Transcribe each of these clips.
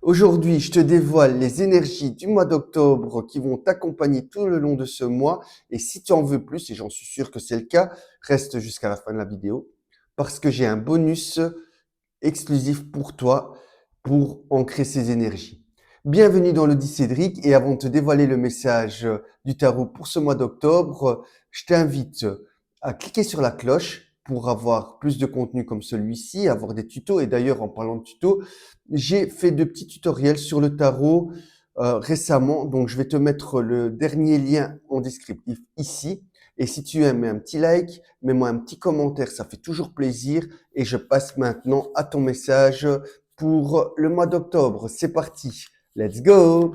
Aujourd'hui, je te dévoile les énergies du mois d'octobre qui vont t'accompagner tout le long de ce mois. Et si tu en veux plus, et j'en suis sûr que c'est le cas, reste jusqu'à la fin de la vidéo parce que j'ai un bonus exclusif pour toi pour ancrer ces énergies. Bienvenue dans l'Audi Cédric et avant de te dévoiler le message du tarot pour ce mois d'octobre, je t'invite à cliquer sur la cloche pour avoir plus de contenu comme celui-ci, avoir des tutos. Et d'ailleurs, en parlant de tutos, j'ai fait de petits tutoriels sur le tarot récemment. Donc, je vais te mettre le dernier lien en descriptif ici. Et si tu aimes, mets un petit like, mets-moi un petit commentaire, ça fait toujours plaisir. Et je passe maintenant à ton message pour le mois d'octobre. C'est parti, let's go!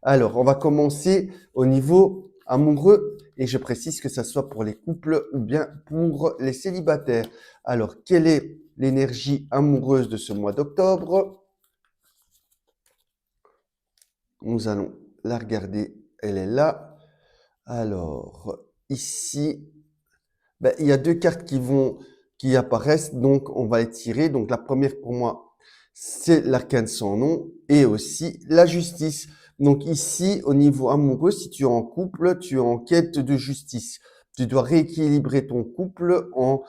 Alors, on va commencer au niveau amoureux et je précise que ça soit pour les couples ou bien pour les célibataires. Alors, quelle est l'énergie amoureuse de ce mois d'octobre? Nous allons la regarder, elle est là. Alors, ici, il y a deux cartes qui apparaissent, donc on va les tirer. Donc la première pour moi, c'est l'arcane sans nom et aussi la justice. Donc ici, au niveau amoureux, si tu es en couple, tu es en quête de justice. Tu dois rééquilibrer ton couple en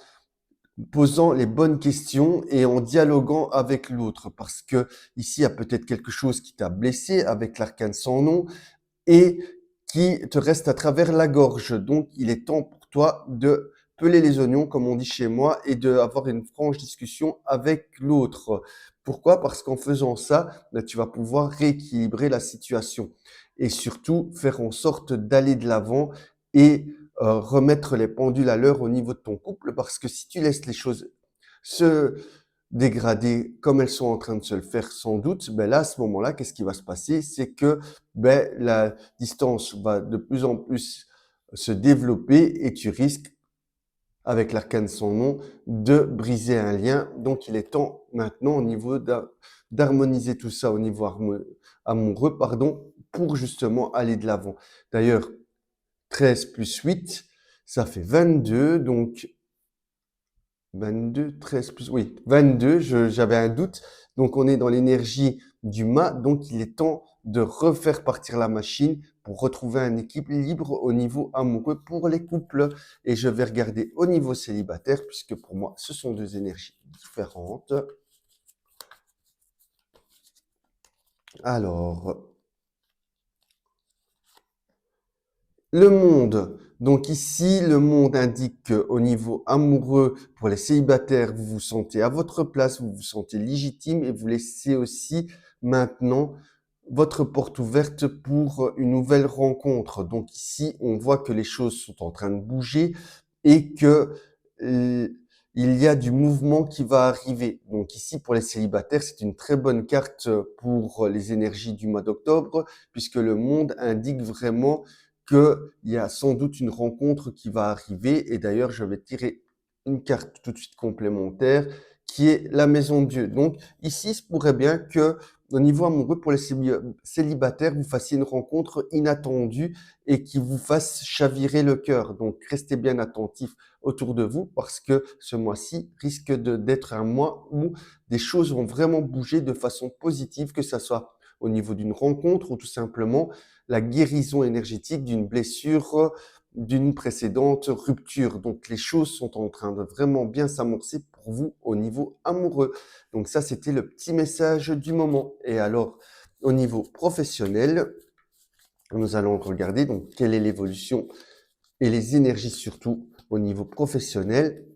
posant les bonnes questions et en dialoguant avec l'autre. Parce que ici, il y a peut-être quelque chose qui t'a blessé avec l'arcane sans nom et qui te reste à travers la gorge. Donc, il est temps pour toi de peler les oignons, comme on dit chez moi, et d'avoir une franche discussion avec l'autre. Pourquoi? Parce qu'en faisant ça, tu vas pouvoir rééquilibrer la situation et surtout faire en sorte d'aller de l'avant et remettre les pendules à l'heure au niveau de ton couple. Parce que si tu laisses les choses se dégrader comme elles sont en train de se le faire sans doute, là, à ce moment-là, qu'est-ce qui va se passer? C'est que la distance va de plus en plus se développer et tu risques, avec l'arcane sans nom, de briser un lien. Donc, il est temps maintenant au niveau d'harmoniser tout ça au niveau amoureux, pardon, pour justement aller de l'avant. D'ailleurs, 13 plus 8, ça fait 22. Donc, 22, 13 plus, oui, 22, j'avais un doute. Donc, on est dans l'énergie du mât. Donc, il est temps de refaire partir la machine pour retrouver un équilibre au niveau amoureux pour les couples. Et je vais regarder au niveau célibataire, puisque pour moi, ce sont deux énergies différentes. Alors, le monde. Donc ici, le monde indique qu'au niveau amoureux, pour les célibataires, vous vous sentez à votre place, vous vous sentez légitime et vous laissez aussi maintenant votre porte ouverte pour une nouvelle rencontre. Donc ici, on voit que les choses sont en train de bouger et que il y a du mouvement qui va arriver. Donc ici, pour les célibataires, c'est une très bonne carte pour les énergies du mois d'octobre, puisque le monde indique vraiment qu'il y a sans doute une rencontre qui va arriver. Et d'ailleurs, je vais tirer une carte tout de suite complémentaire qui est la maison de Dieu. Donc ici, il se pourrait bien que au niveau amoureux, pour les célibataires, vous fassiez une rencontre inattendue et qui vous fasse chavirer le cœur. Donc restez bien attentifs autour de vous parce que ce mois-ci risque d'être un mois où des choses vont vraiment bouger de façon positive, que ça soit au niveau d'une rencontre ou tout simplement la guérison énergétique d'une blessure d'une précédente rupture. Donc, les choses sont en train de vraiment bien s'amorcer pour vous au niveau amoureux. Donc, ça, c'était le petit message du moment. Et alors, au niveau professionnel, nous allons regarder donc quelle est l'évolution et les énergies surtout au niveau professionnel.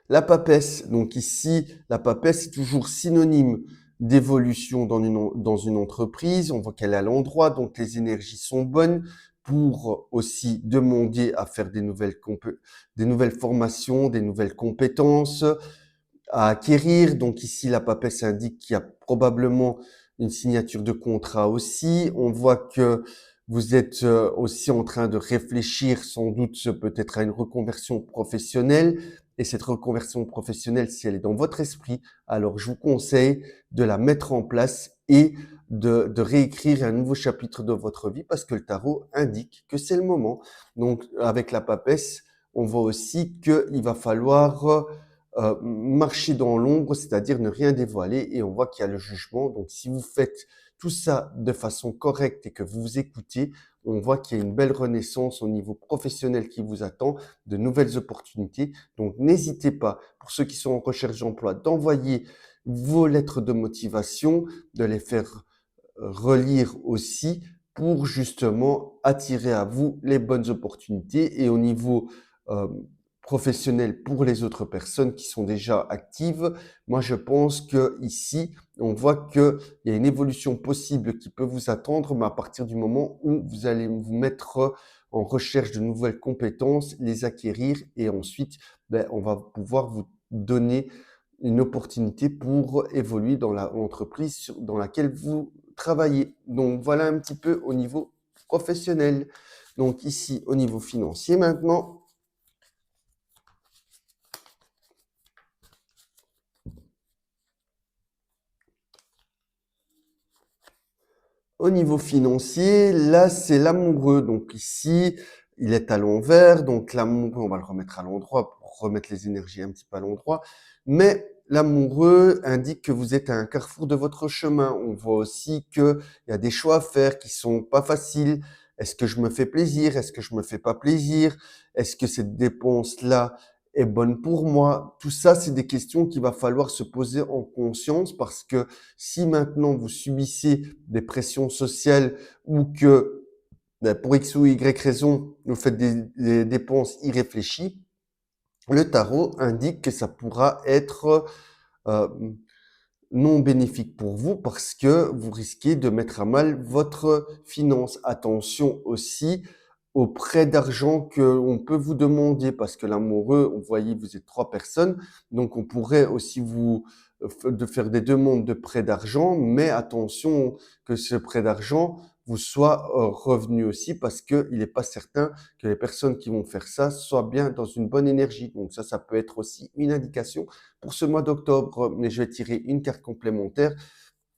La papesse, donc ici, la papesse est toujours synonyme d'évolution dans une entreprise. On voit qu'elle est à l'endroit, donc les énergies sont bonnes pour aussi demander à faire des nouvelles formations, des nouvelles compétences à acquérir. Donc ici, la papesse indique qu'il y a probablement une signature de contrat aussi. On voit que vous êtes aussi en train de réfléchir sans doute peut-être à une reconversion professionnelle. Et cette reconversion professionnelle, si elle est dans votre esprit, alors je vous conseille de la mettre en place et de réécrire un nouveau chapitre de votre vie parce que le tarot indique que c'est le moment. Donc avec la papesse, on voit aussi qu'il va falloir marcher dans l'ombre, c'est-à-dire ne rien dévoiler, et on voit qu'il y a le jugement. Donc, si vous faites tout ça de façon correcte et que vous vous écoutez, on voit qu'il y a une belle renaissance au niveau professionnel qui vous attend, de nouvelles opportunités. Donc, n'hésitez pas, pour ceux qui sont en recherche d'emploi, d'envoyer vos lettres de motivation, de les faire relire aussi pour justement attirer à vous les bonnes opportunités et au niveau euh, professionnel pour les autres personnes qui sont déjà actives. Moi, je pense que ici, on voit qu'il y a une évolution possible qui peut vous attendre, mais à partir du moment où vous allez vous mettre en recherche de nouvelles compétences, les acquérir et ensuite, on va pouvoir vous donner une opportunité pour évoluer dans l'entreprise dans laquelle vous travailler. Donc voilà un petit peu au niveau professionnel. Donc ici, au niveau financier maintenant. Au niveau financier, là, c'est l'amoureux. Donc ici, il est à l'envers. Donc l'amoureux, on va le remettre à l'endroit pour remettre les énergies un petit peu à l'endroit. Mais l'amoureux indique que vous êtes à un carrefour de votre chemin. On voit aussi qu'il y a des choix à faire qui sont pas faciles. Est-ce que je me fais plaisir? Est-ce que je me fais pas plaisir? Est-ce que cette dépense-là est bonne pour moi? Tout ça, c'est des questions qu'il va falloir se poser en conscience parce que si maintenant vous subissez des pressions sociales ou que pour X ou Y raison, vous faites des dépenses irréfléchies, le tarot indique que ça pourra être euh, non bénéfique pour vous parce que vous risquez de mettre à mal votre finance. Attention aussi aux prêts d'argent que on peut vous demander parce que l'amoureux, vous voyez, vous êtes 3 personnes, donc on pourrait aussi vous de faire des demandes de prêts d'argent, mais attention que ce prêt d'argent vous soit revenu aussi parce qu'il n'est pas certain que les personnes qui vont faire ça soient bien dans une bonne énergie. Donc ça peut être aussi une indication pour ce mois d'octobre, mais je vais tirer une carte complémentaire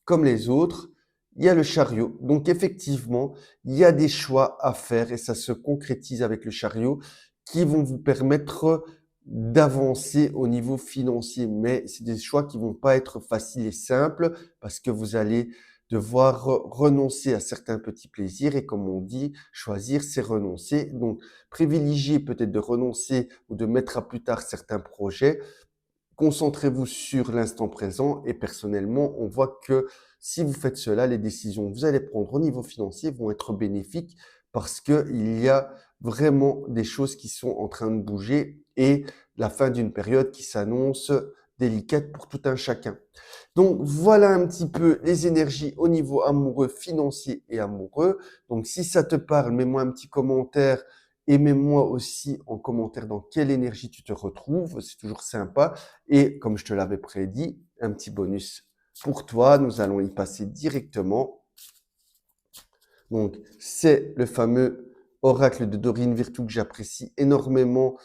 comme les autres. Il y a le chariot. Donc effectivement, il y a des choix à faire et ça se concrétise avec le chariot qui vont vous permettre d'avancer au niveau financier. Mais c'est des choix qui vont pas être faciles et simples parce que vous allez devoir renoncer à certains petits plaisirs et comme on dit, choisir, c'est renoncer. Donc, privilégiez peut-être de renoncer ou de mettre à plus tard certains projets. Concentrez-vous sur l'instant présent et personnellement, on voit que si vous faites cela, les décisions que vous allez prendre au niveau financier vont être bénéfiques parce qu'il y a vraiment des choses qui sont en train de bouger et la fin d'une période qui s'annonce délicate pour tout un chacun. Donc voilà un petit peu les énergies au niveau amoureux, financier et amoureux. Donc si ça te parle, mets-moi un petit commentaire et mets-moi aussi en commentaire dans quelle énergie tu te retrouves. C'est toujours sympa. Et comme je te l'avais prédit, un petit bonus pour toi. Nous allons y passer directement. Donc c'est le fameux oracle de Dorine Virtue que j'apprécie énormément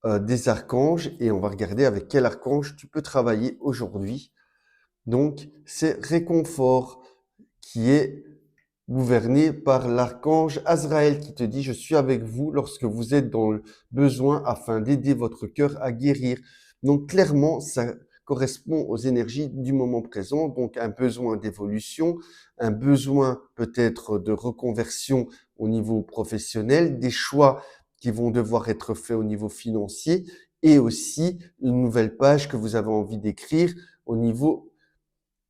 des archanges. Et on va regarder avec quel archange tu peux travailler aujourd'hui. Donc, c'est réconfort qui est gouverné par l'archange Azraël qui te dit, je suis avec vous lorsque vous êtes dans le besoin afin d'aider votre cœur à guérir. Donc, clairement, ça correspond aux énergies du moment présent. Donc, un besoin d'évolution, un besoin peut-être de reconversion au niveau professionnel, des choix qui vont devoir être faits au niveau financier et aussi une nouvelle page que vous avez envie d'écrire au niveau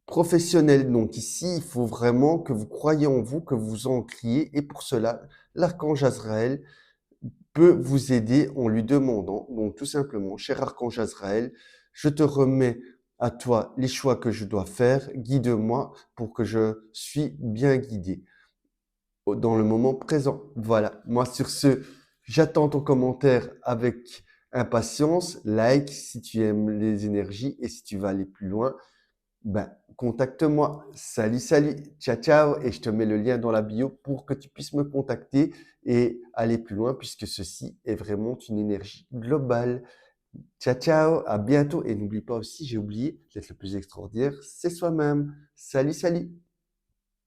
professionnel. Donc ici, il faut vraiment que vous croyez en vous, que vous encriez. Et pour cela, l'archange Azraël peut vous aider en lui demandant, donc tout simplement, cher archange Azraël, je te remets à toi les choix que je dois faire, guide-moi pour que je suis bien guidé dans le moment présent. Voilà, moi sur ce, j'attends ton commentaire avec impatience, like si tu aimes les énergies et si tu vas aller plus loin. Ben, contacte-moi. Salut, salut. Ciao, ciao. Et je te mets le lien dans la bio pour que tu puisses me contacter et aller plus loin puisque ceci est vraiment une énergie globale. Ciao, ciao. À bientôt. Et n'oublie pas aussi, j'ai oublié d'être le plus extraordinaire, c'est soi-même. Salut, salut.